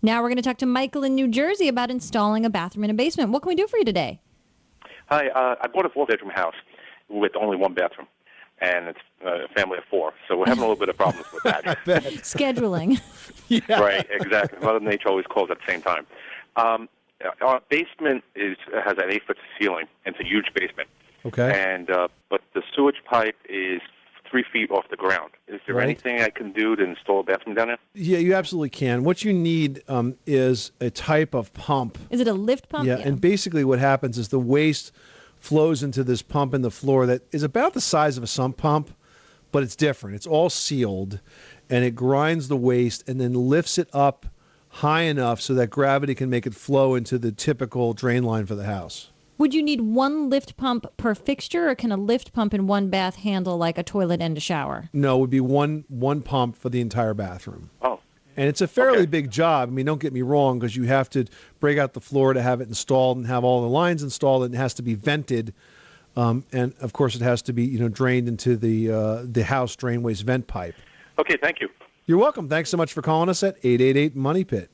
Now we're going to talk to Michael in New Jersey about installing a bathroom in a basement. What can we do for you today? Hi, I bought a 4-bedroom house with only one bathroom, and it's a family of 4, so we're having a little bit of problems with that. Scheduling. Yeah. Right, exactly. Mother Nature always calls at the same time. Our basement has an 8-foot ceiling, and it's a huge basement. Okay. And but the sewage pipe is 3 feet off the ground. Is there Right. anything I can do to install a bathroom down there? Yeah, you absolutely can. What you need is a type of pump. Is it a lift pump? Yeah, and basically what happens is the waste flows into this pump in the floor that is about the size of a sump pump, but it's different. It's all sealed, and it grinds the waste and then lifts it up high enough so that gravity can make it flow into the typical drain line for the house. Would you need one lift pump per fixture, or can a lift pump in one bath handle like a toilet and a shower? No, it would be one pump for the entire bathroom. Oh. And it's a fairly big job. I mean, don't get me wrong, because you have to break out the floor to have it installed and have all the lines installed, and it has to be vented. And, of course, it has to be drained into the house drain waste vent pipe. Okay, thank you. You're welcome. Thanks so much for calling us at 888-MONEY-PIT.